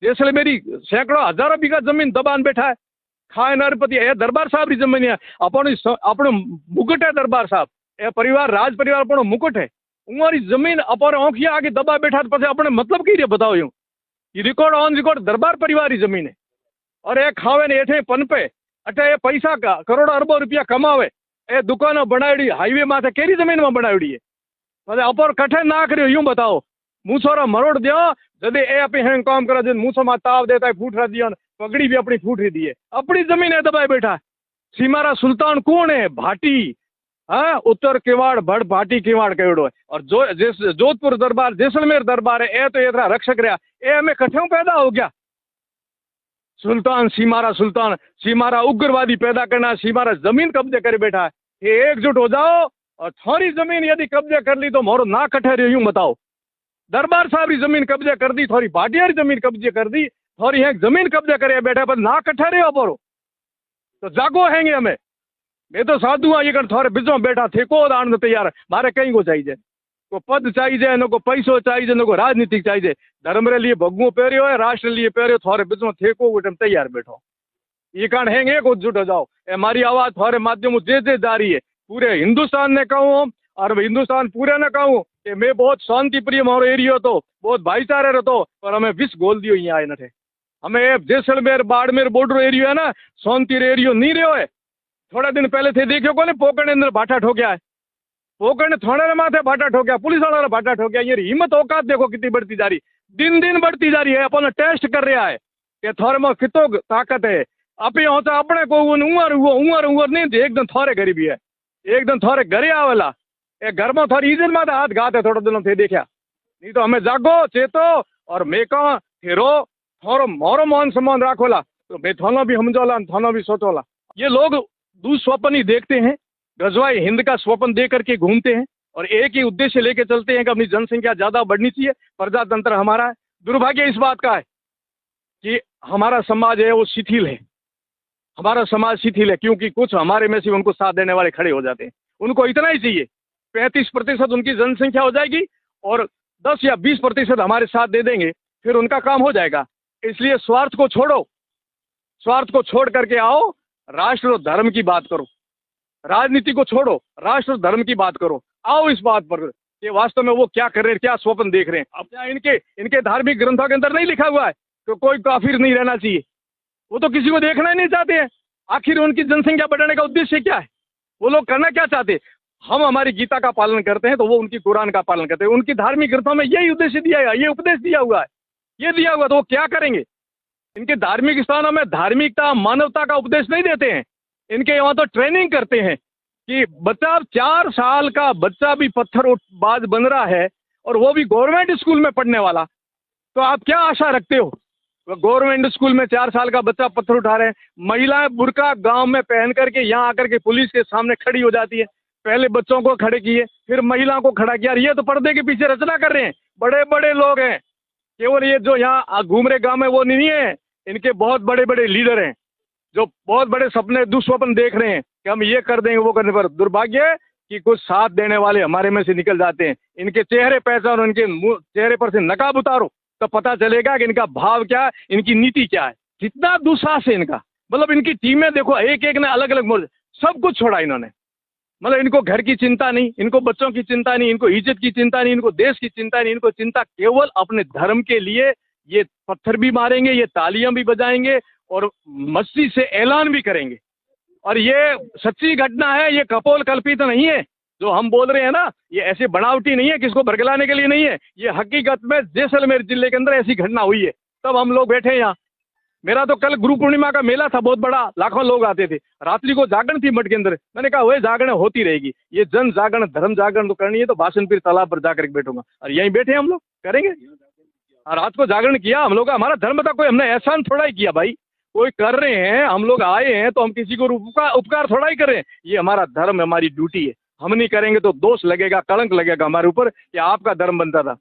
जैसलमेरी सैकड़ों हजारों बीघा जमीन दबान बैठा है। खाए नरपति ये दरबार साहब री जमीन है, अपनो मुकुट है दरबार साहब, ये परिवार राज परिवार अपनो मुकुट है। उमारी जमीन अपन औखिया आगे दबा बैठा तो अपने मतलब की बताओ यूं, ये रिकॉर्ड ऑन रिकॉर्ड दरबार परिवार की जमीन है। और ये खावे ने एठे पनपे अटे ये पैसा का करोड़ों अरबों रुपया कमावे, ए दुकानों बनावड़ी हाईवे माथे केरी जमीन में बनावड़ी है। मतलब अपर कठे ना करियो यूं बताओ, मूसोरा मरोड़ दियो जदे ए अपनी हैंग काम करा जन मूसो मा ताव देता है फूट रहा दियो, पगड़ी भी अपनी फूट रही दी है, अपनी जमीन है दबाए बैठा। सीमारा सुल्तान कौन है? भाटी, हाँ उत्तर किवाड़ भड़ भाटी किवाड़ कहोड़ो है। और जोधपुर दरबार जैसलमेर दरबार है, ए तो ये रक्षक रहा, ए हमें कठों पैदा हो गया। सुल्तान सीमारा उग्रवादी पैदा करना, सीमारा जमीन कब्जे कर बैठा है। ये एकजुट हो जाओ और थोड़ी जमीन यदि कब्जे कर ली तो मोरो ना कटे रहे यूं बताओ। दरबार साहब की जमीन कब्जे कर दी, थोड़ी भाटिया की जमीन कब्जे कर दी, थोड़ी एक जमीन कब्जे करे बैठा, पर ना कटे रहे हो तो जागो हैंगे हमें। मैं तो साधु हाँ, ये कर थोड़े बिजो बैठा थे को दान तैयार, मारे कहीं को चाहिए, को पद चाहिए, न को पैसो चाहिए, न को राजनीतिक चाहिए। धर्म रे लिए भगवो पहरियो है, राष्ट्र लिए पहरियो, थोड़े बिजो थे को तैयार बैठो। ये कारण हैंगे एक जुट हो जाओ। हमारी आवाज थोड़े माध्यम जे जा रही है, पूरे हिंदुस्तान ने कहूँ और हिंदुस्तान पूरे ने कहूँ कि मैं बहुत शांति प्रिय मारो एरियो तो बहुत भाईचारे रहतो, पर हमें विष गोल दियो यहाँ आए न थे। हमें जैसलमेर बाड़मेर बॉर्डर एरियो है ना, शांति एरियो नहीं रहो है। थोड़ा दिन पहले थे देखियो को पोकड़ अंदर भाटा ठोक्या है, पोकड़ ने थोड़े माथे भाटा ठोक्या, पुलिस वाला भाटा ठोक्या। ये हिम्मत औकात देखो कितनी बढ़ती जा रही, दिन दिन बढ़ती जा रही है। अपन टेस्ट कर रहा है कि थोड़े में कितो ताकत है। अपने होता अपने को उमर नहीं, एकदम थोड़े गरीबी है, एकदम थोड़े घरे आवेला, ए घर में थोड़ी इज्जत में हाथ घात है। थोड़ा दिनों थे देखा, नहीं तो हमें जागो चेतो और मैं कहा फिरो थोड़ो मोरो मान सम्मान राखोला तो मैं थाना भी समझोला, थाना भी सोचोला। ये लोग दुस्वप्न ही देखते हैं, गजवाए हिंद का स्वप्न दे करके घूमते हैं और एक ही उद्देश्य लेके चलते हैं कि अपनी जनसंख्या ज्यादा बढ़नी चाहिए, प्रजातंत्र हमारा है। दुर्भाग्य इस बात का है कि हमारा समाज है वो शिथिल है, हमारा समाज शिथिल है, क्योंकि कुछ हमारे में से उनको साथ देने वाले खड़े हो जाते हैं। उनको इतना ही चाहिए, 35% उनकी जनसंख्या हो जाएगी और 10 या 20% हमारे साथ दे देंगे, फिर उनका काम हो जाएगा। इसलिए स्वार्थ को छोड़ो, स्वार्थ को छोड़ करके आओ, राष्ट्र और धर्म की बात करो, राजनीति को छोड़ो, राष्ट्र और धर्म की बात करो। आओ इस बात पर कि वास्तव में वो क्या कर रहे हैं, क्या स्वप्न देख रहे हैं। अब क्या इनके धार्मिक ग्रंथों के अंदर नहीं लिखा हुआ है कि कोई काफिर नहीं रहना चाहिए? वो तो किसी को देखना ही नहीं चाहते हैं। आखिर उनकी जनसंख्या बढ़ाने का उद्देश्य क्या है? वो लोग करना क्या चाहते हैं? हम हमारी गीता का पालन करते हैं तो वो उनकी कुरान का पालन करते हैं। उनकी धार्मिक ग्रंथों में यही उद्देश्य दिया है, ये उपदेश दिया हुआ है, ये दिया हुआ, तो वो क्या करेंगे? इनके धार्मिक स्थानों में धार्मिकता मानवता का उपदेश नहीं देते हैं, इनके यहाँ तो ट्रेनिंग करते हैं कि बच्चा 4 साल का बच्चा भी पत्थरबाज बन रहा है और वो भी गवर्नमेंट स्कूल में पढ़ने वाला। तो आप क्या आशा रखते हो? गवर्नमेंट स्कूल में 4 साल का बच्चा पत्थर उठा रहे हैं। महिलाएं बुर्का गांव में पहन करके यहाँ आकर के पुलिस के सामने खड़ी हो जाती है। पहले बच्चों को खड़े किए, फिर महिलाओं को खड़ा किया। ये तो पर्दे के पीछे रचना कर रहे हैं, बड़े बड़े लोग हैं। केवल ये जो यहाँ घूम रहे गांव में वो नहीं है, इनके बहुत बड़े बड़े लीडर हैं जो बहुत बड़े सपने दुस्वप्न देख रहे हैं कि हम ये कर देंगे वो करने पर। दुर्भाग्य है कि कुछ साथ देने वाले हमारे में से निकल जाते हैं। इनके चेहरे पहचानो, इनके चेहरे पर से नकाब उतारो तो पता चलेगा कि इनका भाव क्या है, इनकी नीति क्या है। जितना दुस्साहस है इनका, मतलब इनकी टीमें देखो, एक एक ने अलग अलग मोर्चे, सब कुछ छोड़ा इन्होंने। मतलब इनको घर की चिंता नहीं, इनको बच्चों की चिंता नहीं, इनको इज्जत की चिंता नहीं, इनको देश की चिंता नहीं, इनको चिंता केवल अपने धर्म के लिए। ये पत्थर भी मारेंगे, ये तालियां भी बजाएंगे और मस्ती से ऐलान भी करेंगे। और ये सच्ची घटना है, ये कपोल कल्पित नहीं है जो हम बोल रहे हैं ना, ये ऐसे बनावटी नहीं है, किसको भड़कलाने के लिए नहीं है। ये हकीकत में जैसलमेर जिले के अंदर ऐसी घटना हुई है, तब हम लोग बैठे हैं यहाँ। मेरा तो कल गुरु पूर्णिमा का मेला था, बहुत बड़ा, लाखों लोग आते थे। रात्रि को जागरण थी मठ के अंदर, मैंने कहा वही जागरण होती रहेगी, ये जन जागरण धर्म जागरण तो करनी है तो भाषण फिर तालाब पर जाकर बैठूंगा। और यहीं बैठे हम लोग करेंगे। और रात को जागरण किया हम लोग का, हमारा धर्म था, कोई हमने एहसान थोड़ा ही किया भाई। कोई कर रहे हैं, हम लोग आए हैं तो हम किसी को उपकार थोड़ा ही कर रहे हैं। ये हमारा धर्म, हमारी ड्यूटी है। हम नहीं करेंगे तो दोष लगेगा, कलंक लगेगा हमारे ऊपर कि आपका धर्म बनता था।